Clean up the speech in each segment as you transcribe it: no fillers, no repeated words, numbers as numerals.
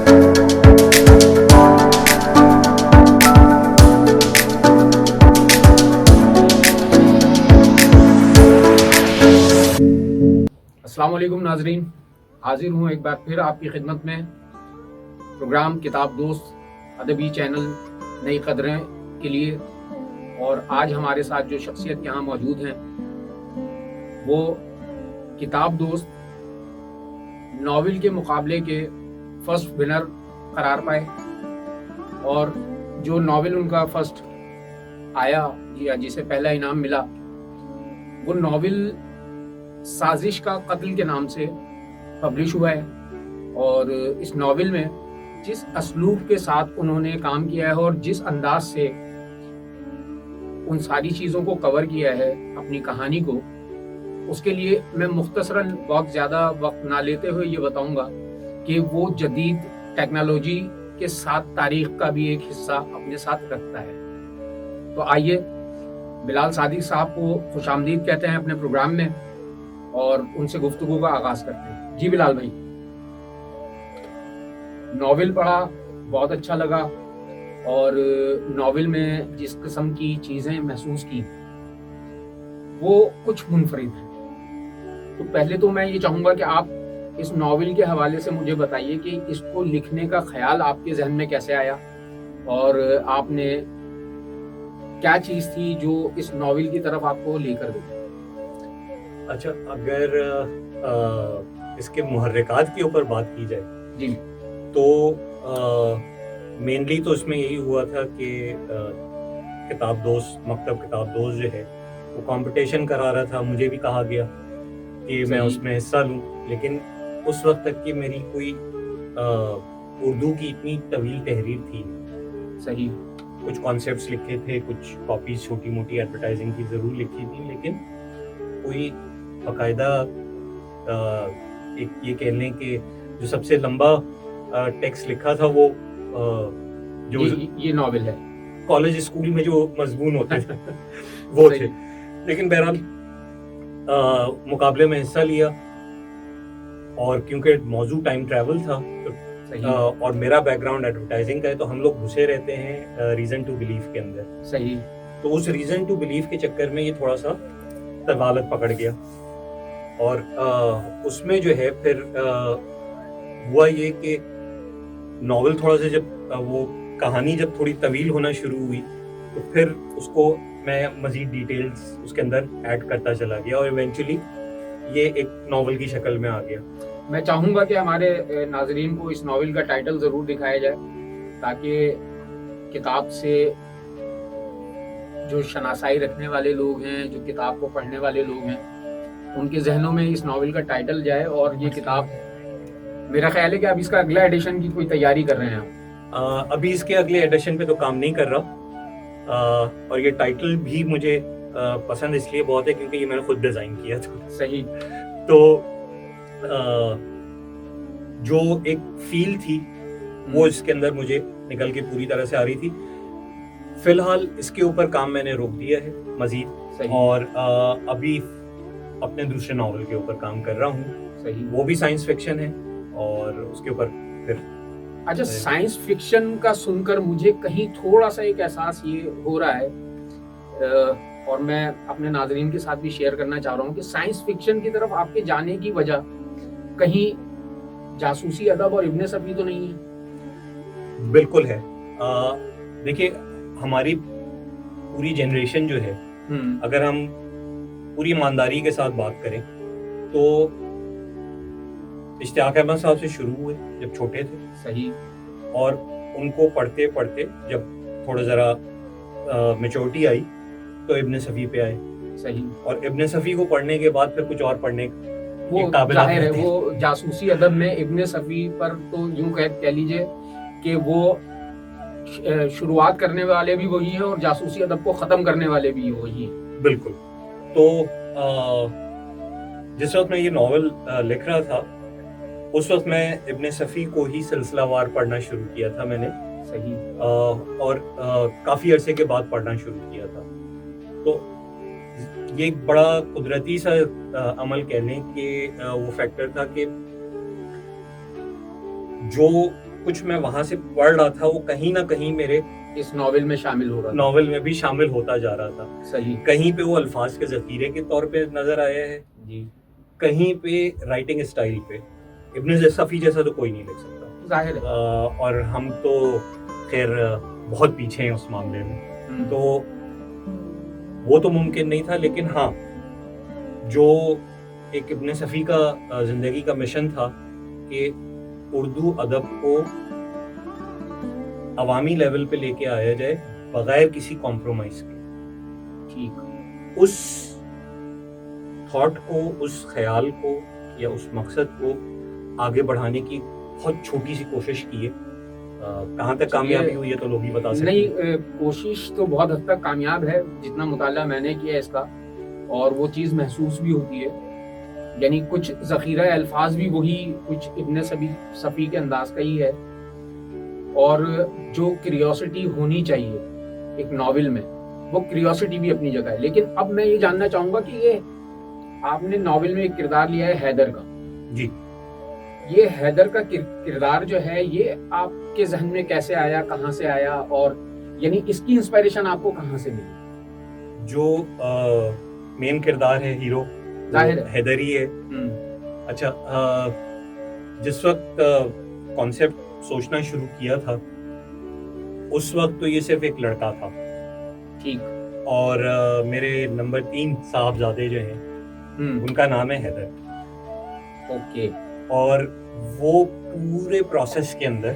अस्सलाम वालेकुम नाजरीन, हाजिर हूँ एक बार फिर आपकी खिदमत में प्रोग्राम किताब दोस्त अदबी चैनल नई कदरें के लिए। और आज हमारे साथ जो शख्सियत यहाँ मौजूद हैं वो किताब दोस्त नावल के मुकाबले के फर्स्ट विनर करार पाए, और जो नावल उनका फर्स्ट आया या जिसे पहला इनाम मिला वो नावल साजिश का कत्ल के नाम से पब्लिश हुआ है। और इस नावल में जिस असलूब के साथ उन्होंने काम किया है और जिस अंदाज से उन सारी चीज़ों को कवर किया है अपनी कहानी को, उसके लिए मैं मुख्तसरन बहुत ज़्यादा वक्त ना लेते हुए ये बताऊंगा कि वो जदीद टेक्नोलॉजी के साथ तारीख का भी एक हिस्सा अपने साथ रखता है। तो आइए बिलाल सादिक साहब को खुशामदीद कहते हैं अपने प्रोग्राम में और उनसे गुफ्तगू का आगाज करते हैं। जी बिलाल भाई, नावल पढ़ा, बहुत अच्छा लगा, और नावल में जिस किस्म की चीज़ें महसूस की वो कुछ मुनफरिद हैं। तो पहले तो मैं ये चाहूँगा कि आप इस नावल के हवाले से मुझे बताइए कि इसको लिखने का ख्याल आपके जहन में कैसे आया, और आपने क्या चीज़ थी जो इस नावल की तरफ आपको लेकर गई। अच्छा, अगर इसके मुहर्रिकात के ऊपर बात की जाए जी, तो मेनली तो इसमें यही हुआ था कि किताब दोस्त मकतब किताब दोस्त जो है वो कंपटीशन करा रहा था। मुझे भी कहा गया कि मैं उसमें हिस्सा लूं, लेकिन उस वक्त तक की मेरी कोई उर्दू की इतनी तवील तहरीर थी। सही, कुछ कॉन्सेप्ट्स लिखे थे, कुछ कॉपीज छोटी मोटी एडवर्टाइजिंग की ज़रूर लिखी थी, लेकिन कोई बाकायदा एक ये कह लें कि जो सबसे लंबा टेक्स्ट लिखा था वो जो ये नावल है, कॉलेज स्कूल में जो मजमून होते थे वो थे। लेकिन बहरहाल मुकाबले में हिस्सा लिया, और क्योंकि मौजू टाइम ट्रैवल था और मेरा बैकग्राउंड एडवर्टाइजिंग का है, तो हम लोग घुसे रहते हैं रीजन टू बिलीव के अंदर। सही, तो उस रीजन टू बिलीव के चक्कर में ये थोड़ा सा तवालत पकड़ गया, और उसमें जो है फिर हुआ ये कि नॉवल थोड़ा सा जब वो कहानी जब थोड़ी तवील होना शुरू हुई तो फिर उसको मैं मज़ीद डिटेल्स उसके अंदर ऐड करता चला गया, और इवेंचुअली ये एक नॉवल की शक्ल में आ गया। मैं चाहूँगा कि हमारे नाजरीन को इस नावल का टाइटल ज़रूर दिखाया जाए, ताकि किताब से जो शनासाई रखने वाले लोग हैं, जो किताब को पढ़ने वाले लोग हैं, उनके जहनों में इस नावल का टाइटल जाए। और ये किताब, मेरा ख्याल है कि आप इसका अगला एडिशन की कोई तैयारी कर रहे हैं। अभी इसके अगले एडिशन पे तो काम नहीं कर रहा, और ये टाइटल भी मुझे पसंद इसलिए बहुत है क्योंकि ये मैंने खुद डिज़ाइन किया था। सही, तो जो एक फील थी वो इसके अंदर मुझे निकल के पूरी तरह से आ रही थी। फिलहाल इसके ऊपर काम मैंने रोक दिया है मजीद, और अभी अपने दूसरे नावल के ऊपर काम कर रहा हूँ। सही, वो भी साइंस फिक्शन है, और उसके ऊपर फिर अच्छा, साइंस फिक्शन का सुनकर मुझे कहीं थोड़ा सा एक एहसास ये हो रहा है, और मैं अपने नाजरीन के साथ भी शेयर करना चाह रहा हूँ कि साइंस फिक्शन की तरफ आपके जाने की वजह कहीं जासूसी अदब और इब्ने सफी तो नहीं है? बिल्कुल है। देखिए, हमारी पूरी जनरेशन जो है, अगर हम पूरी ईमानदारी के साथ बात करें तो इश्तियाक अहमद साहब से शुरू हुए जब छोटे थे। सही, और उनको पढ़ते पढ़ते जब थोड़ा ज़रा मैच्योरिटी आई तो इब्ने सफ़ी पे आए। सही, और इब्ने सफ़ी को पढ़ने के बाद फिर कुछ और पढ़ने वो जाहिर है वो जासूसी अदब में इब्ने सफ़ी पर तो यूं कह लीजिए कि वो शुरुआत करने वाले भी वही हैं और जासूसी अदब को ख़त्म करने वाले भी वही हैं। बिल्कुल। तो जिस वक्त मैं ये नावल लिख रहा था उस वक्त मैं इब्ने सफ़ी को ही सिलसिलावार पढ़ना शुरू किया था मैंने। सही, और काफ़ी अरसे के बाद पढ़ना शुरू किया था। तो ये एक बड़ा कुदरती सा अमल कह लें कि वो फैक्टर था कि जो کچھ میں وہاں سے پڑھ رہا تھا وہ کہیں نہ کہیں میرے اس ناول میں شامل ہو رہا تھا. ناول میں بھی شامل ہوتا جا رہا تھا. صحیح. کہیں پہ وہ الفاظ کے ذخیرے کے طور پہ نظر آیا ہے جی. کہیں پہ رائٹنگ اسٹائل پہ. ابن صفی جیسا تو کوئی نہیں لکھ سکتا ظاہر ہے. اور ہم تو خیر بہت پیچھے ہیں اس معاملے میں, تو وہ تو ممکن نہیں تھا. لیکن ہاں جو ایک ابن صفی کا زندگی کا مشن تھا کہ اردو ادب کو عوامی لیول پہ لے کے آیا جائے بغیر کسی کمپرومائز کے, ٹھیک, اس تھاٹ کو, اس خیال کو یا اس مقصد کو آگے بڑھانے کی بہت چھوٹی سی کوشش کی ہے. کہاں تک کامیابی ہوئی ہے تو لوگ ہی بتا سکتے ہیں. نہیں, کوشش تو بہت حد تک کامیاب ہے, جتنا مطالعہ میں نے کیا اس کا, اور وہ چیز محسوس بھی ہوتی ہے. یعنی کچھ ذخیرہ الفاظ بھی وہی کچھ ابن صفی کے انداز کا ہی ہے, اور جو کریوسٹی ہونی چاہیے ایک ناول میں وہ کریوسٹی بھی اپنی جگہ ہے. لیکن اب میں یہ جاننا چاہوں گا کہ یہ آپ نے ناول میں ایک کردار لیا ہے حیدر کا. جی, یہ حیدر کا کردار جو ہے یہ آپ کے ذہن میں کیسے آیا, کہاں سے آیا, اور یعنی اس کی انسپائریشن آپ کو کہاں سے ملی؟ جو مین کردار ہے ہیرو ظاہر ہے حیدر ہی ہے. اچھا, جس وقت کانسیپٹ سوچنا شروع کیا تھا اس وقت تو یہ صرف ایک لڑکا تھا. ٹھیک. اور میرے نمبر 3 صاحبزادے جو ہیں ان کا نام ہے حیدر. اوکے. اور وہ پورے پروسیس کے اندر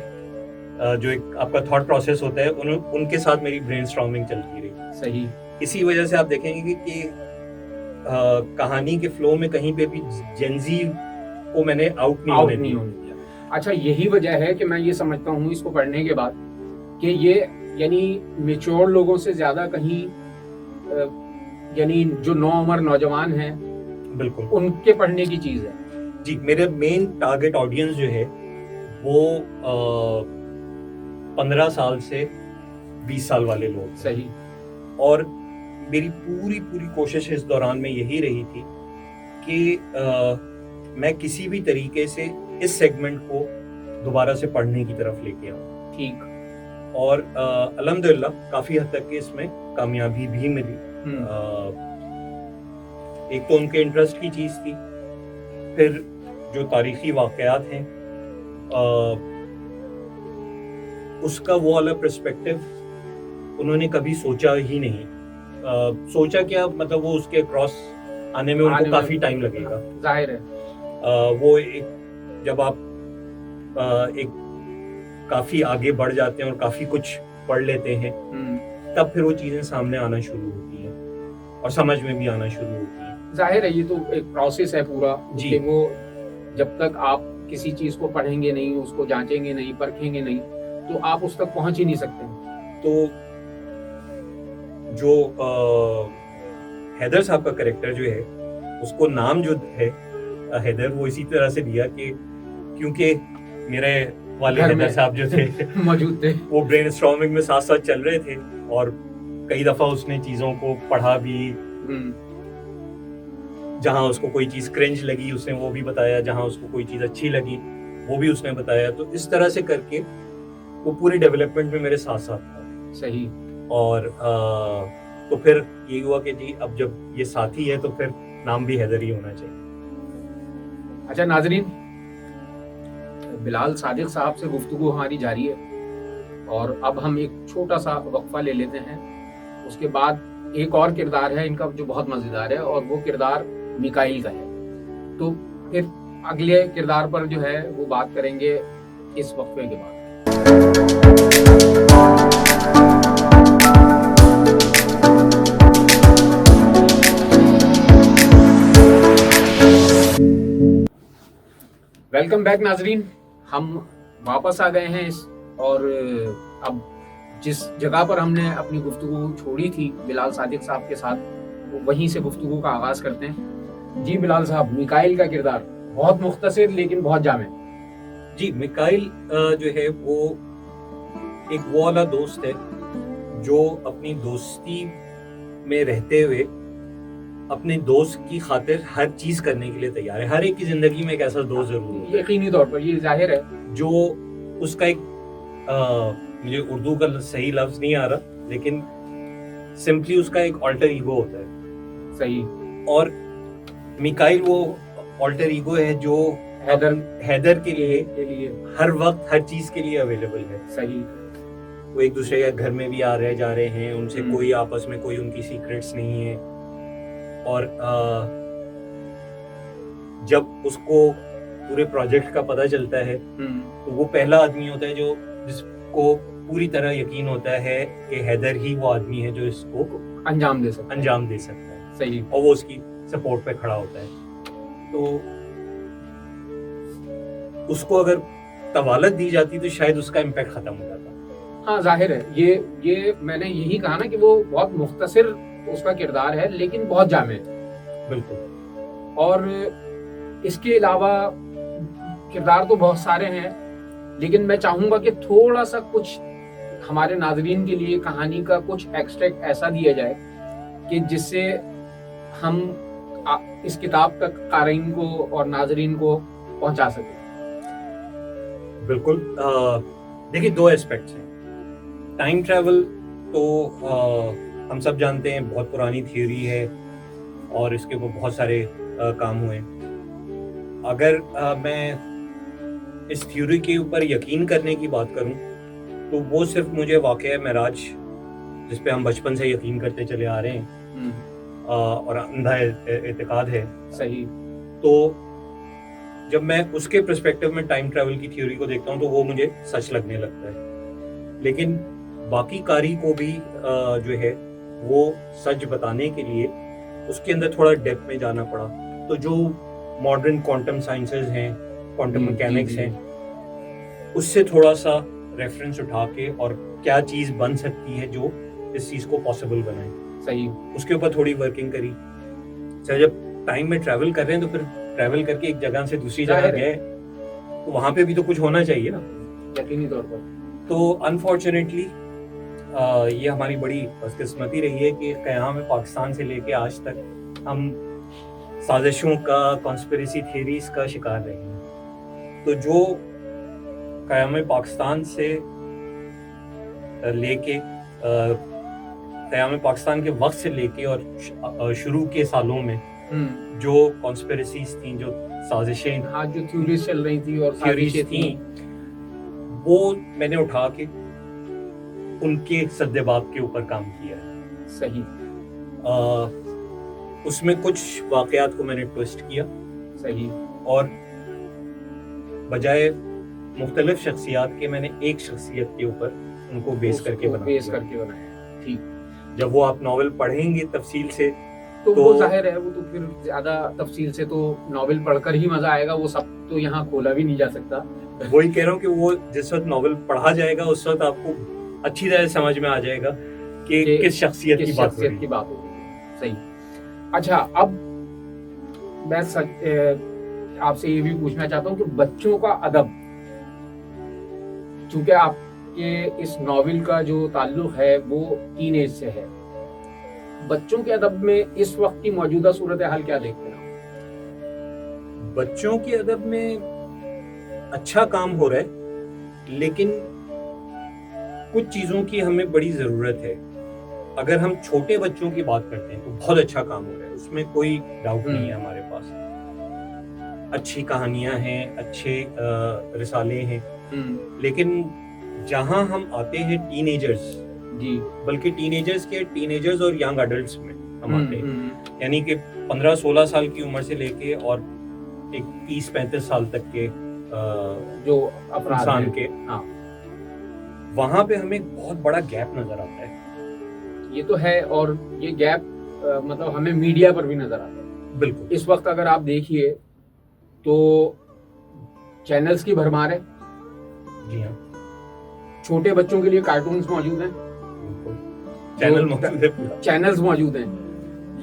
جو ایک آپ کا تھاٹ پروسیس ہوتا ہے ان کے ساتھ میری برین اسٹارمنگ چلتی رہی. صحیح. اسی وجہ سے آپ دیکھیں گے کہ کہانی کے فلو میں کہیں پہ بھی جنزی کو میں نے آؤٹ نہیں ہونے دیا. اچھا, یہی وجہ ہے کہ میں یہ سمجھتا ہوں اس کو پڑھنے کے بعد کہ یہ یعنی میچور لوگوں سے زیادہ کہیں یعنی جو نوعمر نوجوان ہیں بالکل ان کے پڑھنے کی چیز ہے. جی, میرے مین ٹارگٹ آڈینس جو ہے وہ 15 سال سے 20 سال والے لوگ. صحیح. اور میری پوری کوشش اس دوران میں یہی رہی تھی کہ میں کسی بھی طریقے سے اس سیگمنٹ کو دوبارہ سے پڑھنے کی طرف لے کے آؤں. ٹھیک. اور الحمدللہ کافی حد تک اس میں کامیابی بھی ملی. ایک تو ان کے انٹرسٹ کی چیز تھی, پھر جو تاریخی واقعات ہیں اس کا وہ والا پرسپیکٹو انہوں نے کبھی سوچا ہی نہیں. سوچا کیا مطلب وہ اس کے کراس آنے میں ان کو کافی ٹائم لگے گا. ظاہر ہے. وہ ایک جب آپ ایک کافی آگے بڑھ جاتے ہیں اور کافی کچھ پڑھ لیتے ہیں تب پھر وہ چیزیں سامنے آنا شروع ہوتی ہیں اور سمجھ میں بھی آنا شروع ہوتی ہیں. ظاہر ہے یہ تو ایک پروسیس ہے پورا جی. کہ وہ جب تک آپ کسی چیز کو پڑھیں گے نہیں, اس کو جانچیں گے نہیں, پرکھیں گے نہیں, تو آپ اس تک پہنچ ہی نہیں سکتے. تو جو حیدر صاحب کا کریکٹر جو ہے اس کو نام جو ہے حیدر وہ اسی طرح سے دیا کہ کیونکہ میرے والد حیدر صاحب جو تھے موجود تھے, وہ برین اسٹارمنگ میں ساتھ ساتھ چل رہے تھے اور کئی دفعہ اس نے چیزوں کو پڑھا بھی. جہاں اس کو کوئی چیز کرنج لگی اس نے وہ بھی بتایا, جہاں اس کو کوئی چیز اچھی لگی وہ بھی اس نے بتایا. تو اس طرح سے کر کے وہ پوری ڈیولپمنٹ میں میرے ساتھ ساتھ تھا. صحیح. اور تو پھر یہ ہوا کہ جی اب جب یہ ساتھی ہے تو پھر نام بھی حیدر ہی ہونا چاہیے. اچھا ناظرین, بلال صادق صاحب سے گفتگو ہماری جاری ہے اور اب ہم ایک چھوٹا سا وقفہ لے لیتے ہیں. اس کے بعد ایک اور کردار ہے ان کا جو بہت مزیدار ہے اور وہ کردار میکائیل کا ہے. تو پھر اگلے کردار پر جو ہے وہ بات کریں گے اس وقفے کے بعد. ویلکم بیک ناظرین, ہم واپس آ گئے ہیں اور اب جس جگہ پر ہم نے اپنی گفتگو چھوڑی تھی بلال صادق صاحب کے ساتھ وہیں سے گفتگو کا آغاز کرتے ہیں. جی بلال صاحب, میکائیل کا کردار بہت مختصر لیکن بہت جامع. جی, میکائیل جو ہے وہ ایک وہ والا دوست ہے جو اپنی دوستی میں رہتے ہوئے اپنے دوست کی خاطر ہر چیز کرنے کے لیے تیار ہے. ہر ایک کی زندگی میں ایک ایسا دوست ضرور ہے یقینی طور پر, یہ ظاہر ہے, جو اس کا ایک مجھے اردو کا صحیح لفظ نہیں آ رہا، لیکن سمپلی اس کا ایک آلٹر ایگو ہوتا ہے. صحیح. اور میکائل وہ آلٹر ایگو ہے جو حیدر کے لیے ہر وقت ہر چیز کے لیے اویلیبل ہے. صحیح. وہ ایک دوسرے کے گھر میں بھی آ رہے جا رہے ہیں، ان سے کوئی آپس میں کوئی ان کی سیکرٹس نہیں ہے. اور جب اس کو پورے پروجیکٹ کا پتہ چلتا ہے تو وہ پہلا آدمی ہوتا ہے جس کو پوری طرح یقین ہوتا ہے کہ حیدر ہی وہ آدمی ہے جو اس کو انجام دے سکتا ہے. صحیح. اور وہ اس کی سپورٹ پہ کھڑا ہوتا ہے. تو اس کو اگر طوالت دی جاتی تو شاید اس کا امپیکٹ ختم ہو جاتا. ہاں ظاہر ہے، یہ میں نے یہی کہا نا کہ وہ بہت مختصر اس کا کردار ہے لیکن بہت جامع ہے. بالکل. اور اس کے علاوہ کردار تو بہت سارے ہیں، لیکن میں چاہوں گا کہ تھوڑا سا کچھ ہمارے ناظرین کے لیے کہانی کا کچھ ایکسٹریکٹ ایسا دیا جائے کہ جس سے ہم اس کتاب تک قارئین کو اور ناظرین کو پہنچا سکیں. بالکل. دیکھیے، دو ایسپیکٹس ہیں. ٹائم ٹریول تو ہم سب جانتے ہیں بہت پرانی تھیوری ہے اور اس کے اوپر بہت سارے کام ہوئے. اگر میں اس تھیوری کے اوپر یقین کرنے کی بات کروں تو وہ صرف مجھے واقعہ معراج، جس پہ ہم بچپن سے یقین کرتے چلے آ رہے ہیں اور اندھا اعتقاد ہے. صحیح. تو جب میں اس کے پرسپیکٹو میں ٹائم ٹریول کی تھیوری کو دیکھتا ہوں تو وہ مجھے سچ لگنے لگتا ہے. لیکن باقی قاری کو بھی جو ہے وہ سچ بتانے کے لیے اس کے اندر تھوڑا ڈیپتھ میں جانا پڑا. تو جو ماڈرن کوانٹم سائنسز ہیں، کوانٹم میکینکس ہیں، اس سے تھوڑا سا ریفرنس اٹھا کے اور کیا چیز بن سکتی ہے جو اس چیز کو پاسبل بنائے. صحیح. اس کے اوپر تھوڑی ورکنگ کری. جب ٹائم میں ٹریول کر رہے ہیں تو پھر ٹریول کر کے ایک جگہ سے دوسری جگہ گئے تو وہاں پہ بھی تو کچھ ہونا چاہیے نا، یقینی طور پر. تو انفارچونیٹلی یہ ہماری بڑی بدقسمتی رہی ہے کہ قیام پاکستان سے لے کے آج تک ہم سازشوں کا، کانسپریسی تھیریز کا شکار رہے ہیں. تو جو قیام پاکستان سے لے کے قیام پاکستان کے وقت سے لے کے اور شروع کے سالوں میں جو کانسپریسیز تھیں، جو سازشیں، جو تھیوریز چل رہی تھی اور سازشیں تھیں، وہ میں نے اٹھا کے ان کے سد باب کے اوپر کام کیا ہے. صحیح. اس میں کچھ واقعات کو میں نے ٹوسٹ کیا. صحیح. اور بجائے مختلف شخصیات کے میں نے ایک شخصیت کے اوپر ان کو بیس کر کے بنایا. ٹھیک. جب وہ آپ ناول پڑھیں گے تفصیل سے تو وہ ظاہر ہے، وہ تو پھر زیادہ تفصیل سے تو ناول پڑھ کر ہی مزہ آئے گا. وہ سب تو یہاں کھولا بھی نہیں جا سکتا. وہی کہہ رہا ہوں کہ وہ جس وقت ناول پڑھا جائے گا اس وقت آپ کو اچھی طرح سمجھ میں آ جائے گا کہ کس شخصیت کی بات ہوگی. صحیح. اچھا، اب میں آپ سے یہ بھی پوچھنا چاہتا ہوں کہ بچوں کا ادب، چونکہ آپ کے اس ناول کا جو تعلق ہے وہ ٹین ایج سے ہے، بچوں کے ادب میں اس وقت کی موجودہ صورتحال کیا دیکھتے ہیں؟ بچوں کے ادب میں اچھا کام ہو رہا ہے، لیکن کچھ چیزوں کی ہمیں بڑی ضرورت ہے. اگر ہم چھوٹے بچوں کی بات کرتے ہیں تو بہت اچھا کام ہو رہا ہے، اس میں کوئی ڈاؤٹ نہیں ہے. ہمارے پاس اچھی کہانیاں ہیں، اچھے رسالے ہیں. لیکن جہاں ہم آتے ہیں ٹین ایجرز، بلکہ ٹین ایجرز اور ینگ اڈلٹس میں ہم آتے ہیں، یعنی کہ 15-16 سال کی عمر سے لے کے اور ایک 30-35 سال تک کے جو انسان کے، وہاں پہ ہمیں بہت بڑا گیپ نظر آتا ہے. یہ تو ہے، اور یہ گیپ مطلب ہمیں میڈیا پر بھی نظر آتا ہے. بالکل. اس وقت اگر آپ دیکھیے تو چینلز کی بھرمار ہے. جی ہاں. چھوٹے بچوں کے لیے کارٹونز موجود ہیں، چینلز موجود ہیں،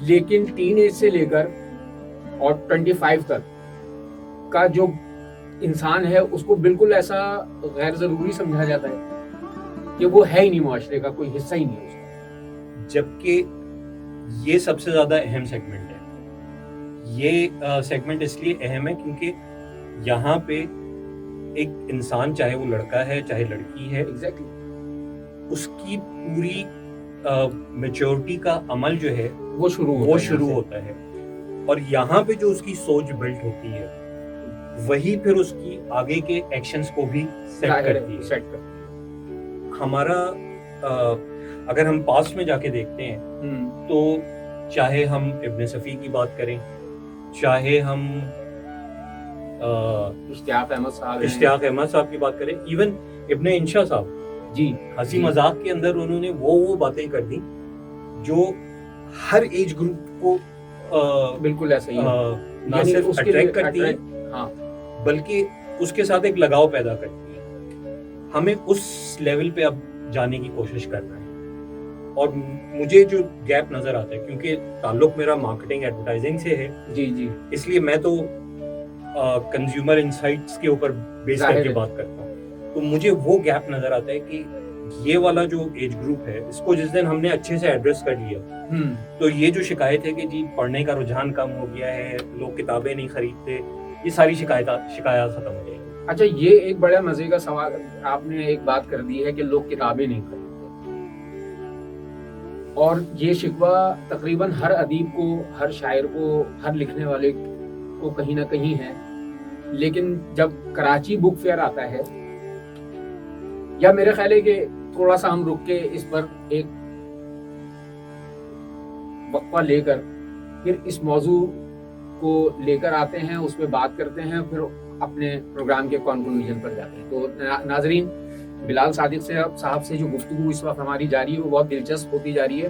لیکن ٹین ایج سے لے کر اور 25 تک کا جو انسان ہے اس کو بالکل ایسا غیر ضروری سمجھا جاتا ہے کہ وہ ہے ہی نہیں، معاشرے کا کوئی حصہ ہی نہیں ہے اس کا. جبکہ یہ سب سے زیادہ اہم سیگمنٹ ہے. یہ سیگمنٹ اس لیے اہم ہے کیونکہ یہاں پہ ایک انسان چاہے وہ لڑکا ہے چاہے لڑکی ہے ایگزیکٹلی اس کی پوری میچورٹی کا عمل جو ہے وہ شروع ہوتا ہے اور یہاں پہ جو اس کی سوچ بلٹ ہوتی ہے وہی پھر اس کی آگے کے ایکشنز کو بھی سیٹ کرتی ہے. ہمارا اگر ہم پاسٹ میں جا کے دیکھتے ہیں تو چاہے ہم ابن صفی کی بات کریں, چاہے ہم اشتیاق احمد صاحب کی بات کریں, ایون ابن انشا صاحب جی ہنسی مذاق کے اندر انہوں نے وہ باتیں کر دی جو ہر ایج گروپ کو بالکل ایسا ہی نہ صرف اٹریکٹ کرتی ہے ہاں بلکہ اس کے ساتھ ایک لگاؤ پیدا کرتی ہے. ہمیں اس لیول پہ اب جانے کی کوشش کرنا ہے اور مجھے جو گیپ نظر آتا ہے کیونکہ تعلق میرا مارکیٹنگ ایڈورٹائزنگ سے ہے جی اس لیے میں تو کنزیومر انسائٹس کے اوپر بیس کر کے بات کرتا ہوں, تو مجھے وہ گیپ نظر آتا ہے کہ یہ والا جو ایج گروپ ہے اس کو جس دن ہم نے اچھے سے ایڈریس کر لیا تو یہ جو شکایت ہے کہ جی پڑھنے کا رجحان کم ہو گیا ہے, لوگ کتابیں نہیں خریدتے, یہ ساری شکایات ختم ہو جائیں گی. اچھا یہ ایک بڑا مزے کا سوال آپ نے ایک بات کر دی ہے کہ لوگ کتابیں نہیں خریدتے, اور یہ شکوہ تقریباً ہر ادیب کو, ہر شاعر کو, ہر لکھنے والے کو کہیں نہ کہیں ہے. لیکن جب کراچی بک فیئر آتا ہے, یا میرے خیال ہے کہ تھوڑا سا ہم رک کے اس پر ایک وقفہ لے کر پھر اس موضوع کو لے کر آتے ہیں, اس پہ بات کرتے ہیں, پھر اپنے پروگرام کے کنکلوژن پر جاتے ہیں. تو ناظرین, بلال صادق صاحب سے جو گفتگو اس وقت ہماری جاری ہے وہ بہت دلچسپ ہوتی جا رہی ہے,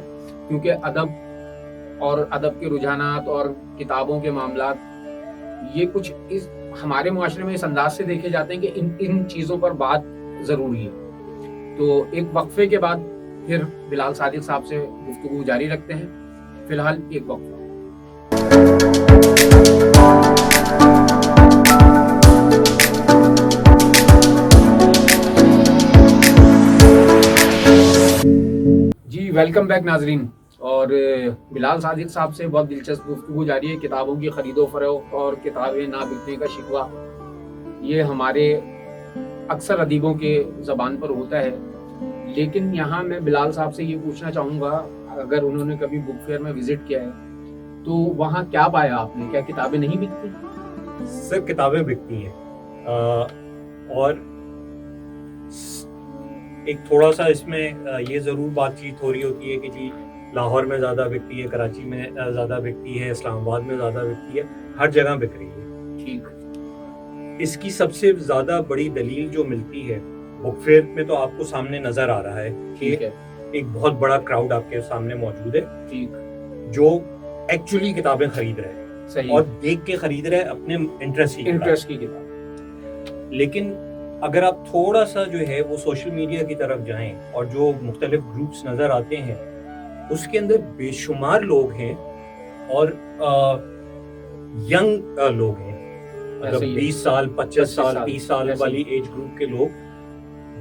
کیونکہ ادب اور ادب کے رجحانات اور کتابوں کے معاملات یہ کچھ اس ہمارے معاشرے میں اس انداز سے دیکھے جاتے ہیں کہ ان چیزوں پر بات ضروری ہے. تو ایک وقفے کے بعد پھر بلال صادق صاحب سے گفتگو جاری رکھتے ہیں. فی الحال ایک وقفہ. جی ویلکم بیک ناظرین, اور بلال صادق صاحب سے بہت دلچسپ گفتگو جاری ہے. کتابوں کی خرید و فروخت اور کتابیں نہ بکنے کا شکوہ یہ ہمارے اکثر ادیبوں کے زبان پر ہوتا ہے. لیکن یہاں میں بلال صاحب سے یہ پوچھنا چاہوں گا, اگر انہوں نے کبھی بک فیئر میں وزٹ کیا ہے تو وہاں کیا پایا آپ نے؟ کیا کتابیں نہیں بکتی؟ سر کتابیں بکتی ہیں, اور ایک تھوڑا سا اس میں یہ ضرور بات چیت ہو رہی ہوتی ہے کہ جی لاہور میں زیادہ بکتی ہے, کراچی میں زیادہ بکتی ہے, اسلام آباد میں زیادہ بکتی ہے, ہر جگہ بک رہی ہے. ٹھیک. اس کی سب سے زیادہ بڑی دلیل جو ملتی ہے بک فیئر میں تو آپ کو سامنے نظر آ رہا ہے کہ ایک بہت بڑا کراؤڈ آپ کے سامنے موجود ہے جو ایکچولی کتابیں خرید رہے ہیں اور دیکھ کے خرید رہے ہیں اپنے انٹرسٹ کی کتاب. لیکن اگر آپ تھوڑا سا جو ہے وہ سوشل میڈیا کی طرف جائیں اور جو مختلف گروپس نظر آتے ہیں اس کے اندر بے شمار لوگ ہیں اور ینگ لوگ ہیں, مطلب 20 سال 25 سال 30 سال والی ایج گروپ کے لوگ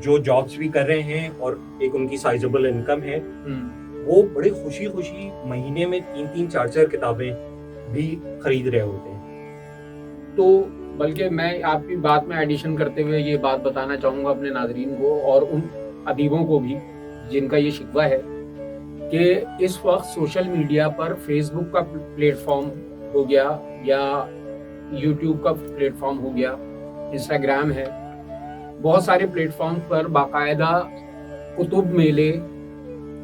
جو جابس بھی کر رہے ہیں اور ایک ان کی سائزبل انکم ہے, وہ بڑے خوشی مہینے میں 3-3 4-4 کتابیں بھی خرید رہے ہوتے ہیں. تو بلکہ میں آپ کی بات میں ایڈیشن کرتے ہوئے یہ بات بتانا چاہوں گا اپنے ناظرین کو اور ان ادیبوں کو بھی جن کا یہ شکوہ ہے کہ اس وقت سوشل میڈیا پر فیس بک کا پلیٹ فارم ہو گیا یا یوٹیوب کا پلیٹ فارم ہو گیا, انسٹاگرام ہے, بہت سارے پلیٹ فارم پر باقاعدہ کتب میلے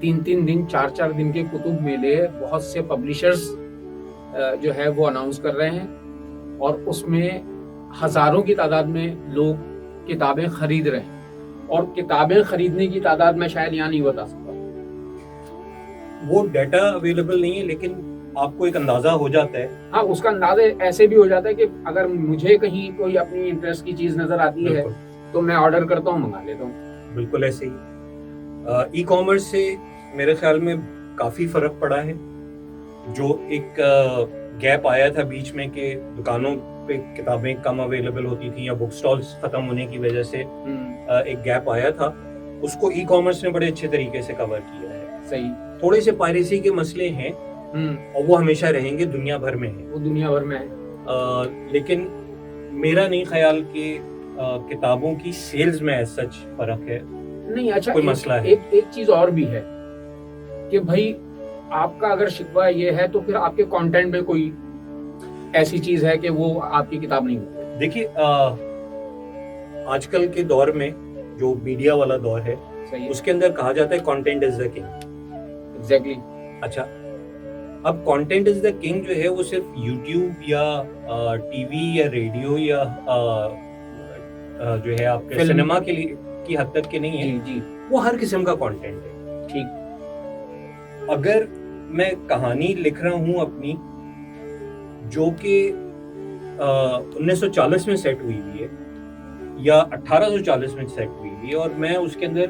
3-3 دن 4-4 دن کے کتب میلے بہت سے پبلشرز جو ہے وہ اناؤنس کر رہے ہیں اور اس میں ہزاروں کی تعداد میں لوگ کتابیں خرید رہے ہیں. اور کتابیں خریدنے کی تعداد میں شاید یہاں نہیں بتا سکتا, وہ ڈیٹا اویلیبل نہیں ہے, لیکن آپ کو ایک اندازہ ہو جاتا ہے. ہاں, اس کا اندازہ ایسے بھی ہو جاتا ہے کہ اگر مجھے کہیں کوئی اپنی انٹرسٹ کی چیز نظر آتی ہے تو میں آرڈر کرتا ہوں, منگا لیتا ہوں. بالکل ایسے ہی ای کامرس سے میرے خیال میں کافی فرق پڑا ہے. جو ایک گیپ آیا تھا بیچ میں کہ دکانوں پہ کتابیں کم اویلیبل ہوتی تھیں یا بک سٹالز ختم ہونے کی وجہ سے ایک گیپ آیا تھا, اس کو ای کامرس نے بڑے اچھے طریقے سے کور کیا ہے. صحیح. تھوڑے سے پائریسی کے مسئلے ہیں اور وہ ہمیشہ رہیں گے, دنیا بھر میں ہیں, وہ دنیا بھر میں ہے. لیکن میرا نہیں خیال کہ किताबों की सेल्स में सच फर्क है, नहीं अच्छा कोई मसला है? एक चीज और भी है कि भाई आपका अगर शिकवा ये है तो फिर आपके कंटेंट में कोई ऐसी चीज है कि वो आपकी किताब नहीं होती। देखिए आजकल के दौर में जो मीडिया वाला दौर है सही है, उसके अंदर कहा जाता है content is the king. Exactly. अच्छा, अब कंटेंट इज द किंग जो है वो सिर्फ यूट्यूब या टीवी या रेडियो या जो है आपके फिल्म। सिनेमा के लिए की हद तक के नहीं है, जी जी वो हर किस्म का कंटेंट है। ठीक। अगर मैं कहानी लिख रहा हूँ अपनी जो कि 1940 में सेट हुई हुई है या 1840 में सेट हुई हुई है और मैं उसके अंदर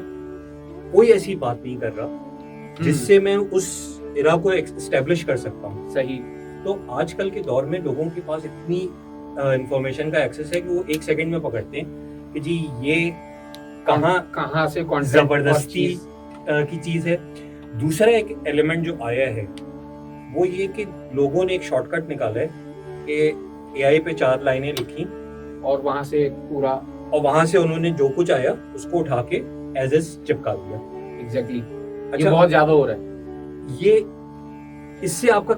कोई ऐसी बात नहीं कर रहा जिससे मैं उस इरा को एस्टेब्लिश कर सकता हूँ, सही। तो आजकल के दौर में लोगों के पास इतनी इंफॉर्मेशन का एक्सेस है कि वो एक सेकंड में पकड़ते हैं कि जी ये कहाँ से content जबरदस्ती और चीज़। की चीज है। दूसरा एक एलिमेंट जो आया है वो ये कि लोगों ने एक शॉर्टकट निकाला है कि एआई पे 4 लाइनें लिखी और वहां से पूरा और वहां से उन्होंने जो कुछ आया उसको उठा के एज एस चिपका दिया। एग्जैक्टली। अच्छा, ये बहुत ज्यादा हो रहा है। ये इससे आप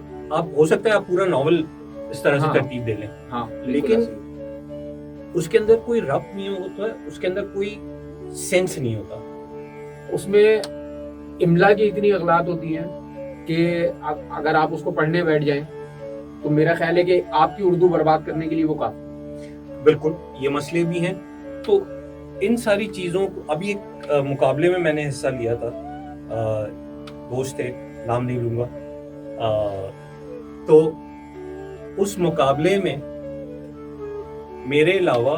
हो सकता है आप पूरा नॉवल इस तरह से हाँ। तरतीब दे लें, हाँ लेकिन ऐसे। उसके अंदर कोई रब्त नहीं होता, उसके अंदर कोई सेंस नहीं होता। उसमें इमला की इतनी अगलात होती हैं कि अगर आप उसको पढ़ने बैठ जाएं तो मेरा ख्याल है कि आपकी उर्दू बर्बाद करने के लिए वो काफी। बिल्कुल, ये मसले भी हैं। तो इन सारी चीज़ों को अभी एक मुकाबले में मैंने हिस्सा लिया था, दोस्त थे, नाम नहीं लूँगा, तो उस मुकाबले में मेरे अलावा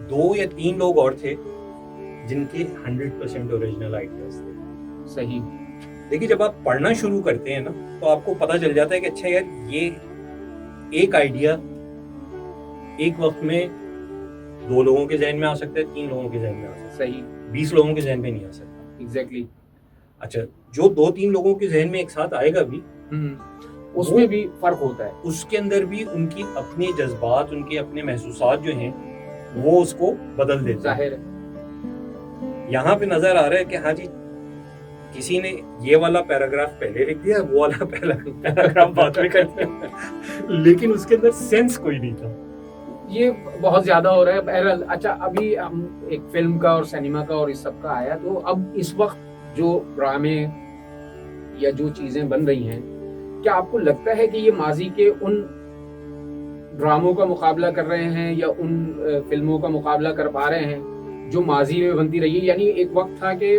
2 या 3 लोग और थे जिनके 100% ओरिजिनल आइडियाज थे। सही। देखिए, जब आप पढ़ना शुरू करते हैं ना तो आपको पता चल जाता है कि अच्छा यार, ये एक आइडिया एक वक्त में 2 लोगों के जहन में आ सकता है, 3 लोगों के जहन में आ सकता है, सही। 20 लोगों के जहन में नहीं आ सकता। एग्जैक्टली। अच्छा, जो 2-3 लोगों के जहन में एक साथ आएगा भी, उसमें भी फर्क होता है। उसके अंदर भी उनकी अपने जज्बात, उनके अपने महसूसात जो हैं वो उसको बदल देते हैं। जाहिर है। यहाँ पे नजर आ रहा है कि हाँ जी, किसी ने ये वाला पैराग्राफ पहले लिख दिया, वो वाला पैराग्राफ बाद में कर दिया, लेकिन उसके अंदर सेंस कोई नहीं था। ये बहुत ज्यादा हो रहा है। बहरहाल, अच्छा, अभी हम एक फिल्म का और सिनेमा का और इस सब का आया, तो अब इस वक्त जो ड्रामे या जो चीजें बन रही हैं, क्या आपको लगता है कि ये माजी के उन ड्रामों का मुकाबला कर रहे हैं या उन फिल्मों का मुकाबला कर पा रहे हैं जो माजी में बनती रही है? यानी एक वक्त था कि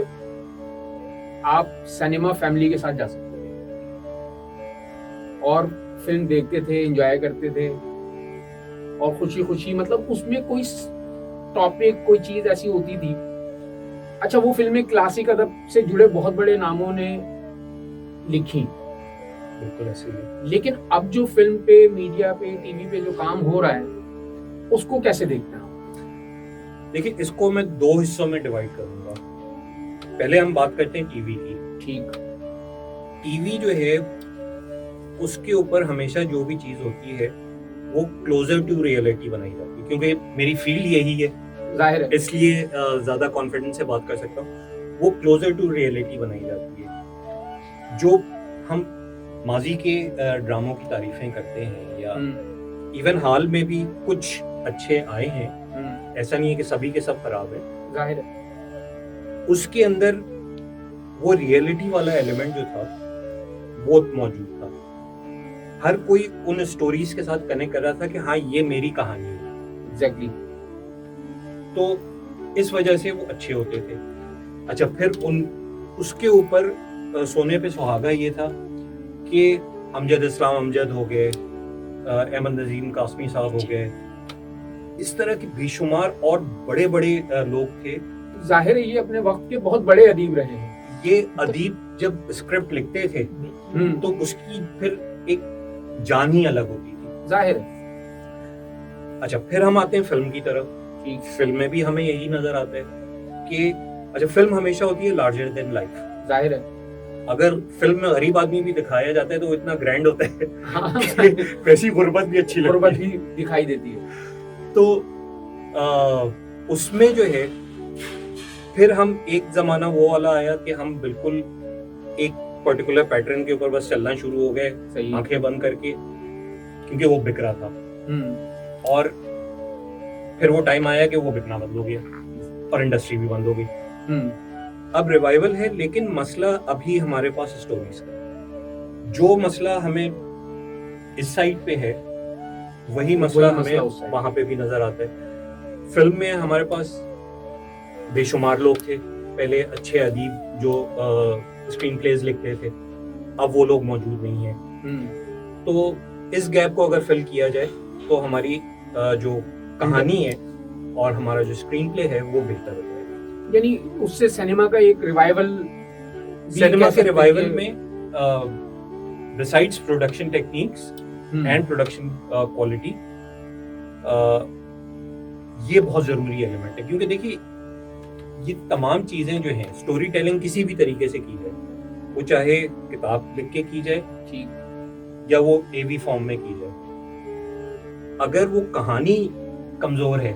आप सिनेमा फैमिली के साथ जा सकते थे और फिल्म देखते थे, एंजॉय करते थे और खुशी खुशी, मतलब उसमें कोई टॉपिक, कोई चीज ऐसी होती थी। अच्छा, वो फिल्में क्लासिक अदब से जुड़े बहुत बड़े नामों ने लिखी, बिल्कुल ऐसे ही। लेकिन अब जो फिल्म पे, मीडिया पे, टीवी पे जो काम हो रहा है, उसको कैसे देखते हैं? देखिए, इसको मैं 2 हिस्सों में डिवाइड करूंगा। पहले हम बात करते हैं टीवी की। ठीक। टीवी जो है उसके ऊपर हमेशा जो भी चीज होती है वो क्लोजर टू रियलिटी बनाई जाती है, क्योंकि मेरी फील्ड यही है, जाहिर है, इसलिए ज्यादा कॉन्फिडेंस से बात कर सकता हूँ। वो क्लोजर टू रियलिटी बनाई जाती है। जो हम माजी के ड्रामों की तारीफें करते हैं या इवन हाल में भी कुछ अच्छे आए हैं, ऐसा नहीं है कि सभी के सब खराब है, जाहिर है, उसके अंदर वो रियलिटी वाला एलिमेंट जो था वो मौजूद था। हर कोई उन स्टोरीज के साथ कनेक्ट कर रहा था कि हाँ, ये मेरी कहानी है। एग्जैक्टली। तो इस वजह से वो अच्छे होते थे। अच्छा, फिर उसके ऊपर सोने पे सुहागा ये था कि अमजद इस्लाम अमजद हो गए, अहमद नजीम कासमी साहब हो गए, इस तरह के बेशुमार और बड़े बड़े लोग थे। जाहिर है, ये अपने वक्त के बहुत बड़े अदीब रहे हैं। ये अदीब जब स्क्रिप्ट लिखते थे तो उसकी फिर एक जान ही अलग होती थी। जाहिर है। अच्छा, फिर हम आते हैं फिल्म की तरफ। ठीक। फिल्म में भी हमें यही नजर आता है कि अच्छा, फिल्म हमेशा होती है लार्जर देन लाइफ। जाहिर है। अगर फिल्म में गरीब आदमी भी दिखाया जाता है तो वो इतना ग्रैंड होता है हाँ। कि वैसी गुर्बत भी अच्छी लगती गुर्बत है। भी दिखाई देती है। तो उसमें जो है फिर हम एक ज़माना वो वाला आया कि हम बिल्कुल एक पर्टिकुलर पैटर्न के ऊपर बस चलना शुरू हो गए, सही। आंखें बंद करके, क्योंकि वो बिक रहा था। और फिर वो टाइम आया कि वो बिकना बंद हो गया और इंडस्ट्री भी बंद हो गई। अब रिवाइवल है, लेकिन मसला अभी हमारे पास स्टोरीज का, जो मसला हमें इस साइड पे है वही मसला हमें वहां पे भी नजर आता है। फिल्म में हमारे पास बेशुमार लोग थे पहले, अच्छे अदीब जो स्क्रीन प्लेज लिखते थे, अब वो लोग मौजूद नहीं है। तो इस गैप को अगर फिल किया जाए तो हमारी जो कहानी है और हमारा जो स्क्रीन प्ले है वो बेहतर हो जाएगा। यानी उससे सिनेमा का एक रिवाइवल, सिनेमा के रिवाइवल में besides production techniques and production quality, ये बहुत जरूरी एलिमेंट है। क्योंकि देखिए ये तमाम चीजें जो हैं, स्टोरी टेलिंग किसी भी तरीके से की जाए, वो चाहे किताब लिख के की जाए ठीक, या वो एवी फॉर्म में की जाए, अगर वो कहानी कमजोर है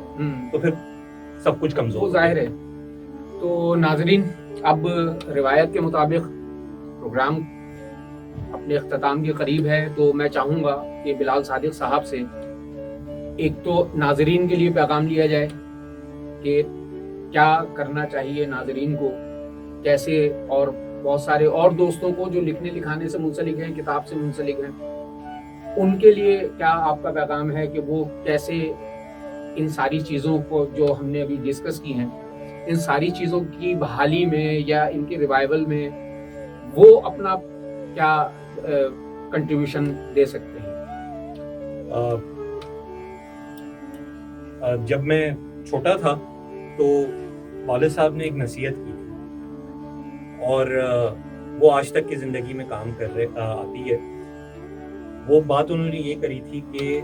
तो फिर सब कुछ कमजोर, वो जाहिर है। तो नाजरीन, अब रिवायत के मुताबिक प्रोग्राम अपने अख्ताम के करीब है, तो मैं चाहूँगा कि बिलाल सादिक साहब से एक तो नाजरीन के लिए पैगाम लिया जाए कि क्या करना चाहिए नाजरीन को, कैसे, और बहुत सारे और दोस्तों को जो लिखने लिखाने से मुंसलिक हैं, किताब से मुंसलिक हैं, उनके लिए क्या आपका पैगाम है कि वो कैसे इन सारी चीज़ों को जो हमने अभी डिस्कस की हैं, इन सारी चीज़ों की बहाली में या इनके रिवाइवल में वो अपना क्या कंट्रीब्यूशन दे सकते हैं? जब मैं छोटा था तो वालिद साहब ने एक नसीहत की थी, और वो आज तक की ज़िंदगी में काम कर रहे आती है। वो बात उन्होंने ये करी थी कि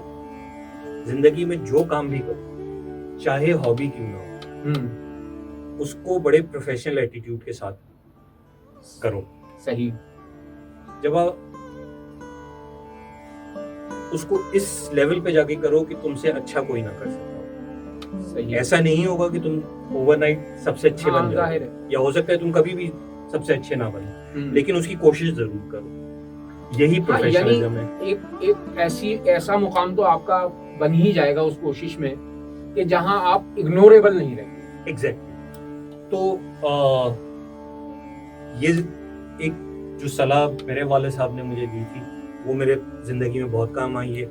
ज़िंदगी में जो काम भी करो, चाहे हॉबी क्यों ना हो, उसको बड़े प्रोफेशनल एटीट्यूड के साथ करो। सही। जब आप उसको इस लेवल पे जाके करो कि तुमसे अच्छा कोई ना कर सकता। सही। ऐसा नहीं होगा कि तुम ओवरनाइट सबसे अच्छे बन जाओ, या हो सकता है तुम कभी भी सबसे अच्छे ना बनो, लेकिन उसकी कोशिश जरूर करो। यही प्रोफेशनलिज्म है। एक ऐसा मुकाम तो आपका बन ही जाएगा उस कोशिश में कि जहां आप इग्नोरेबल नहीं रहेंगे। एग्जैक्टली। तो ये एक जो सलाह मेरे वाले साहब ने मुझे दी थी, वो मेरे ज़िंदगी में बहुत काम आई है।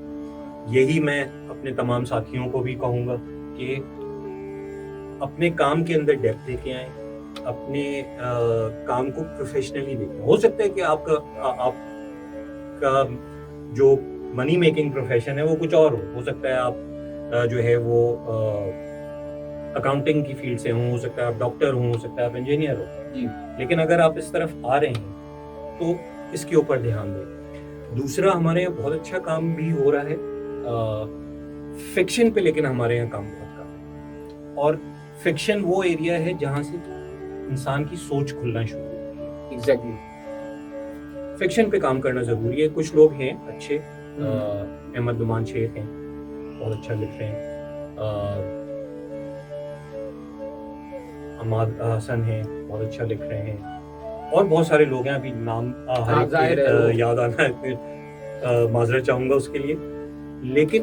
यही मैं अपने तमाम साथियों को भी कहूँगा कि अपने काम के अंदर डेप्थ लेके आएँ, अपने काम को प्रोफेशनली देखें। हो सकता है कि आपका जो मनी मेकिंग प्रोफेशन है वो कुछ और हो सकता है आप जो है वो अकाउंटिंग की फील्ड से हो सकता है आप डॉक्टर हो सकता है आप इंजीनियर हो जी। लेकिन अगर आप इस तरफ आ रहे हैं तो इसके ऊपर ध्यान दें। दूसरा, हमारे यहाँ बहुत अच्छा काम भी हो रहा है फिक्शन पे, लेकिन हमारे यहाँ काम बहुत कम है। और फिक्शन वो एरिया है जहाँ से इंसान की सोच खुलना शुरू होती है। एग्जैक्टली। फिक्शन पे काम करना जरूरी है। कुछ लोग हैं अच्छे, अहमद नुमान शेख हैं, बहुत अच्छा लिख रहे हैं, अमाद हसन हैं, बहुत अच्छा लिख रहे हैं, और बहुत सारे लोग हैं, अभी नाम याद आना है, माजरत चाहूँगा उसके लिए। लेकिन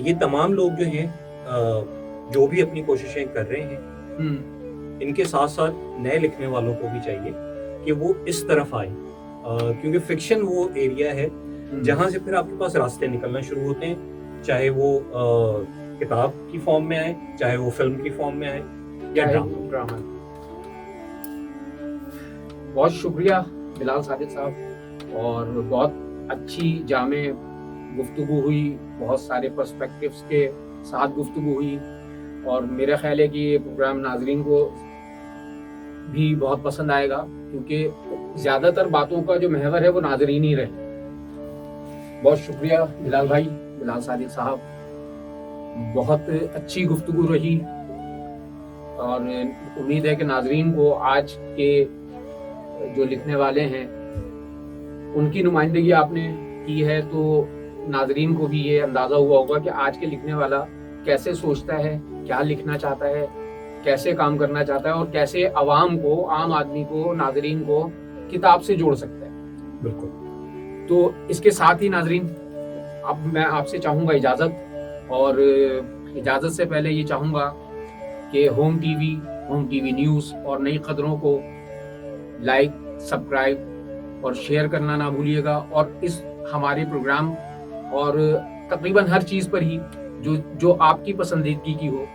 ये तमाम लोग जो हैं जो भी अपनी कोशिशें कर रहे हैं, इनके साथ साथ नए लिखने वालों को भी चाहिए कि वो इस तरफ आए, क्योंकि फिक्शन वो एरिया है जहाँ से फिर आपके पास रास्ते निकलना शुरू होते हैं, चाहे वो किताब की फॉर्म में आए, चाहे वो फिल्म की फॉर्म में आए या ड्रामा। बहुत शुक्रिया बिलाल सादिक साहब, और बहुत अच्छी जामे गुफ्तगू हुई, बहुत सारे पर्सपेक्टिव्स के साथ गुफ्तगू हुई, और मेरा ख्याल है कि ये प्रोग्राम नाजरीन को भी बहुत पसंद आएगा, क्योंकि ज़्यादातर बातों का जो महवर है वो नाजरीन ही रहे। बहुत शुक्रिया बिलाल भाई, बिलाल सादिक साहब, बहुत अच्छी गुफ्तगू रही, और उम्मीद है कि नाजरीन को आज के जो लिखने वाले हैं उनकी नुमाइंदगी आपने की है, तो नाजरीन को भी ये अंदाज़ा हुआ होगा कि आज के लिखने वाला कैसे सोचता है, क्या लिखना चाहता है, कैसे काम करना चाहता है और कैसे आवाम को, आम आदमी को, नाजरीन को किताब से जोड़ सकता है। बिल्कुल। तो इसके साथ ही नाजरीन, अब मैं आपसे चाहूँगा इजाज़त, और इजाज़त से पहले ये चाहूँगा कि होम टीवी न्यूज़ और नई कदरों को लाइक, सब्सक्राइब और शेयर करना ना भूलिएगा, और इस हमारे प्रोग्राम और तकरीबन हर चीज़ पर ही जो आपकी पसंदीदगी की हो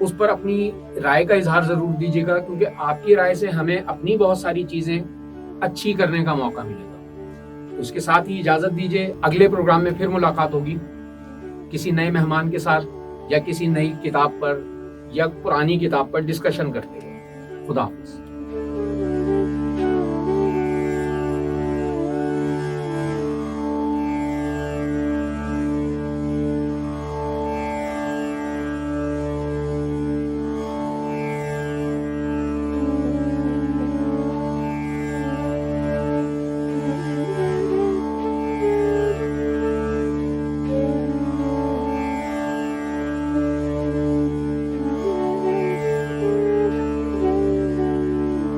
उस पर अपनी राय का इजहार ज़रूर दीजिएगा, क्योंकि आपकी राय से हमें अपनी बहुत सारी चीज़ें अच्छी करने का मौका मिलेगा। तो इसके साथ ही इजाज़त दीजिए, अगले प्रोग्राम में फिर मुलाकात होगी किसी नए मेहमान के साथ या किसी नई किताब पर या पुरानी किताब पर डिस्कशन करते हुए। खुदा हाफिज़।